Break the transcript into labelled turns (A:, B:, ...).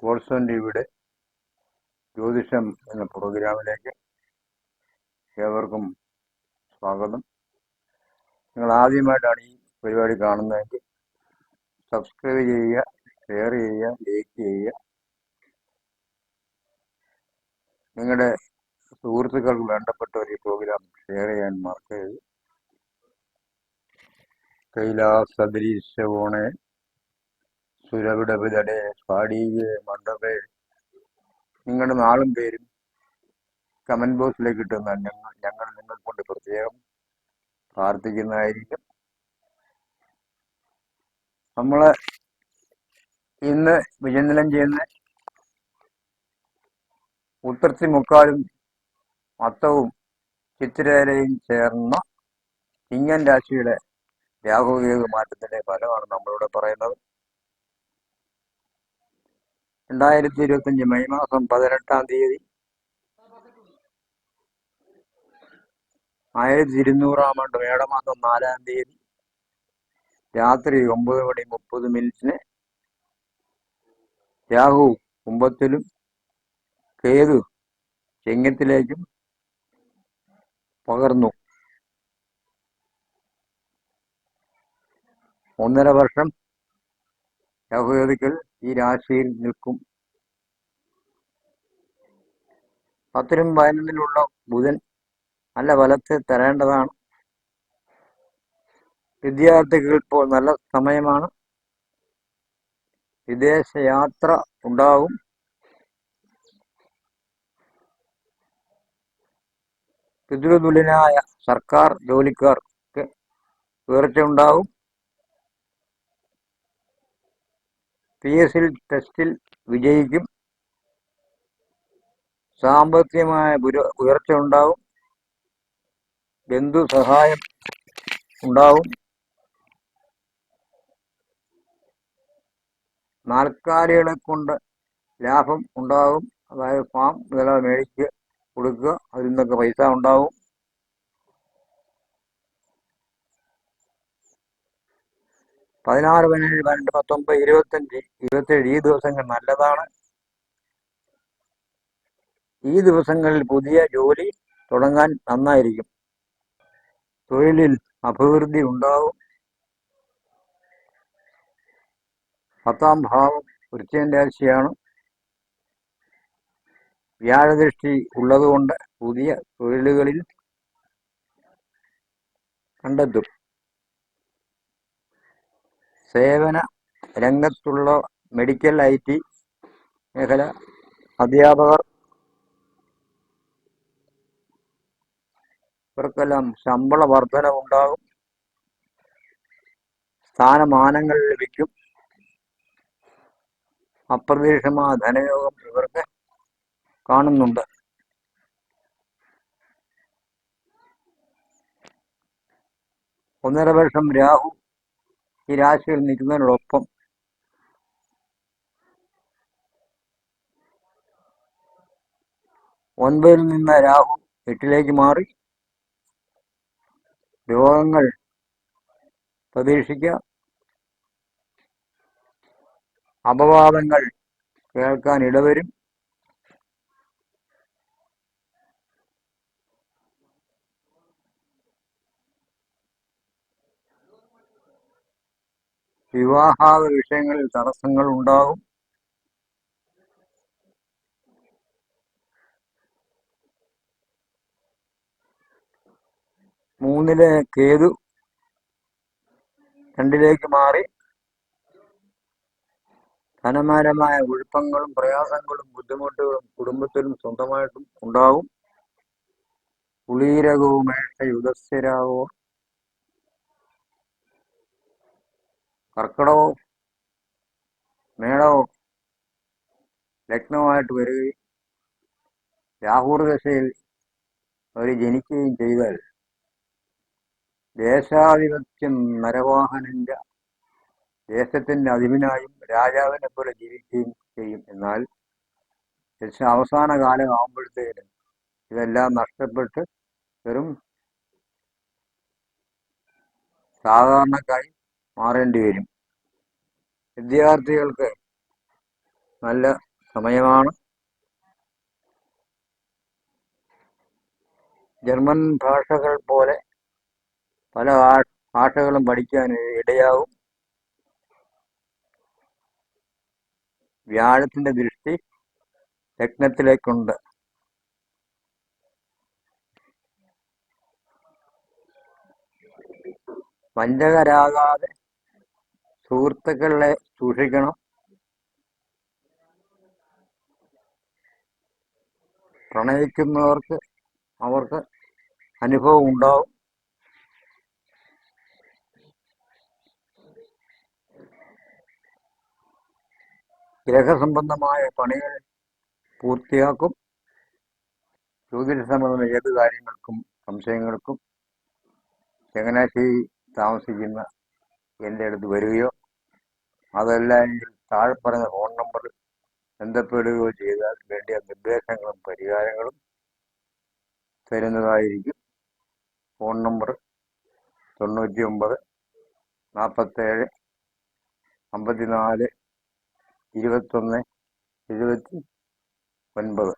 A: Godson ടിവിയുടെ ജ്യോതിഷം എന്ന പ്രോഗ്രാമിലേക്ക് ഏവർക്കും സ്വാഗതം. നിങ്ങൾ ആദ്യമായിട്ടാണ് ഈ പരിപാടി കാണുന്നതെങ്കിൽ സബ്സ്ക്രൈബ് ചെയ്യുക, ഷെയർ ചെയ്യുക, ലൈക്ക് ചെയ്യുക. നിങ്ങളുടെ സുഹൃത്തുക്കൾക്ക് വേണ്ടപ്പെട്ട ഈ പ്രോഗ്രാം ഷെയർ ചെയ്യാൻ മറക്കരുത്. കൈലാസദൃശോണേ സുരവിടവിതടെ സ്വാടീയെ മണ്ഡപേ. നിങ്ങളുടെ നാളും പേരും കമന്റ് ബോക്സിലേക്ക് ഇട്ടുന്ന ഞങ്ങൾ നിങ്ങൾ കൊണ്ട് പ്രത്യേകം പ്രാർത്ഥിക്കുന്നതായിരിക്കും. നമ്മള് ഇന്ന് വിചിന്തനം ചെയ്യുന്ന ഉത്രത്തി മുക്കാലും മത്തവും ചിത്തിരയിലയും ചേർന്ന ചിങ്ങൻ രാശിയുടെ രാഹുകേതു മാറ്റത്തിന്റെ ഫലമാണ് നമ്മളിവിടെ പറയുന്നത്. 2025 മെയ് മാസം 18-ാം തീയതി 1200-ാം ആണ്ട് മേടമാസം 4-ാം തീയതി രാത്രി 9:30 രാഹു കുംഭത്തിലും കേതു ചിങ്ങത്തിലേക്കും പകർന്നു. 1.5 വർഷം രാഹുകേതുക്കൾ ഈ രാശിയിൽ നിൽക്കും. 10-ലും 11-ലുള്ള ബുധൻ നല്ല ഫലത്തെ തരേണ്ടതാണ്. വിദ്യാർത്ഥികൾ ഇപ്പോൾ നല്ല സമയമാണ്. വിദേശയാത്ര ഉണ്ടാവും. പിതൃതുല്യനായ സർക്കാർ ജോലിക്കാർക്ക് ഉയർച്ച ഉണ്ടാവും. PSC ടെസ്റ്റിൽ വിജയിക്കും. സാമ്പത്തികമായ ഉയർച്ച ഉണ്ടാവും. ബന്ധു സഹായം ഉണ്ടാവും. നാൽക്കാലികളെ കൊണ്ട് ലാഭം ഉണ്ടാകും. അതായത് ഫാം വില മേടിച്ച് കൊടുക്കുക, അതിൽ നിന്നൊക്കെ പൈസ ഉണ്ടാവും. പതിനാറ്, 17, 12, 19, 25, 27 ഈ ദിവസങ്ങൾ നല്ലതാണ്. ഈ ദിവസങ്ങളിൽ പുതിയ ജോലി തുടങ്ങാൻ നന്നായിരിക്കും. തൊഴിലിൽ അഭിവൃദ്ധി ഉണ്ടാവും. 10-ാം ഭാവം വൃശ്ചിക രാശിയാണ്. വ്യാഴദൃഷ്ടി ഉള്ളതുകൊണ്ട് പുതിയ തൊഴിലുകളിൽ കണ്ടെത്തും. സേവന രംഗത്തുള്ള മെഡിക്കൽ, IT മേഖല, അധ്യാപകർ ഇവർക്കെല്ലാം ശമ്പള വർധനവുണ്ടാകും. സ്ഥാനമാനങ്ങൾ ലഭിക്കും. അപ്രതീക്ഷിതമായ ധനയോഗം ഇവർക്ക് കാണുന്നുണ്ട്. ഒന്നര വർഷം രാഹു ഈ രാശിയിൽ നിൽക്കുന്നതിനോടൊപ്പം ഒൻപതിൽ നിന്ന് രാഹു 8-ലേക്ക് മാറി. രോഗങ്ങൾ പ്രതീക്ഷിക്കുക. അപവാദങ്ങൾ കേൾക്കാൻ ഇടവരും. വിവാഹാദ വിഷയങ്ങളിൽ തടസ്സങ്ങൾ ഉണ്ടാകും. മൂന്നിലെ കേതു 2-ലേക്ക് മാറി. ധനപരമായ കുഴപ്പങ്ങളും പ്രയാസങ്ങളും ബുദ്ധിമുട്ടുകളും കുടുംബത്തിലും സ്വന്തമായിട്ടും ഉണ്ടാകും. കുളീരകവുമേഷ യുധസ്ഥിരാവോ. കർക്കിടകോ മേടോ ലഗ്നമായിട്ട് വരികയും രാഹുർദശയിൽ അവർ ജനിക്കുകയും ചെയ്താൽ ദേശാധിപത്യം നരവാഹനന്റെ ദേശത്തിന്റെ അധിപനായും രാജാവിനെ പോലെ ജീവിക്കുകയും ചെയ്യും. എന്നാൽ അവസാന കാലം ആകുമ്പോഴത്തേനും ഇതെല്ലാം നഷ്ടപ്പെട്ട് വെറും സാധാരണക്കായി മാറേണ്ടി വരും. വിദ്യാർത്ഥികൾക്ക് നല്ല സമയമാണ്. ജർമ്മൻ ഭാഷകൾ പോലെ പല ഭാഷകളും പഠിക്കാൻ ഇടയാവും. വ്യാഴത്തിന്റെ ദൃഷ്ടി ലഗ്നത്തിലേക്കുണ്ട്. വഞ്ചകരാകാതെ സുഹൃത്തുക്കളെ സൂക്ഷിക്കണം. പ്രണയിക്കുന്നവർക്ക് അവർക്ക് അനുഭവം ഉണ്ടാവും. ഗ്രഹസംബന്ധമായ പണികൾ പൂർത്തിയാക്കും. ജ്യോതിഷ സംബന്ധമായ ഏത് കാര്യങ്ങൾക്കും സംശയങ്ങൾക്കും ചങ്ങനാശ്ശേരി താമസിക്കുന്ന എൻ്റെ അടുത്ത് വരികയോ അതല്ല എങ്കിൽ താഴെ പറഞ്ഞ ഫോൺ നമ്പറിൽ ബന്ധപ്പെടുകയോ ചെയ്താൽ വേണ്ടിയ നിർദ്ദേശങ്ങളും പരിഹാരങ്ങളും തരുന്നതായിരിക്കും. Phone number 99 47 54 21 79.